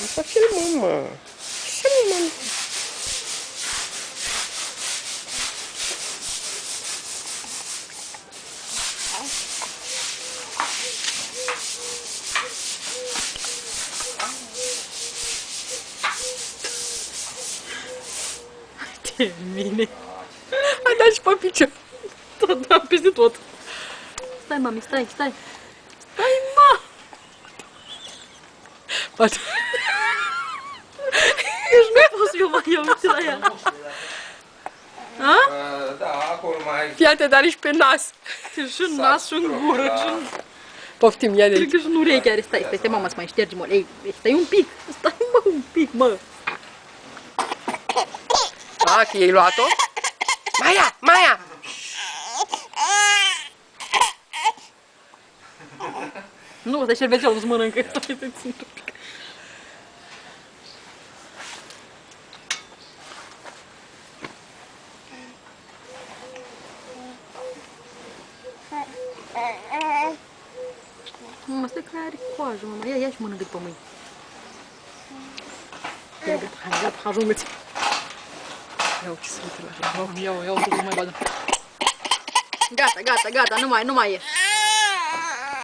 Asta filmăm, mă. Ce mă? De mine. Hai, da și pe picior. Tot, da, peste tot. Stai, mami, stai. Stai, mă! Poate. Ești nu pot să eu mai iau, uite la ea. A? Da, acolo mai... Fii atent, are și pe nas. Și în nas, și în gură, și în... Poftim, ia de aici. Cred că și în ureche are. Stai, mama, să mai ștergi, mă. Ei, stai un pic. Stai, mă, un pic, mă. A, că ei luat-o? Maia! Nu, ăsta e șervețelul, nu-ți mănâncă. Stai să țin un pic. Mama, stai că are coajă, mama. Ia și mănâncă după mâini. Ia, gata, ajungă-ți. Ia, ce se uită la așa. Ia, nu mai badă. Gata, nu mai e.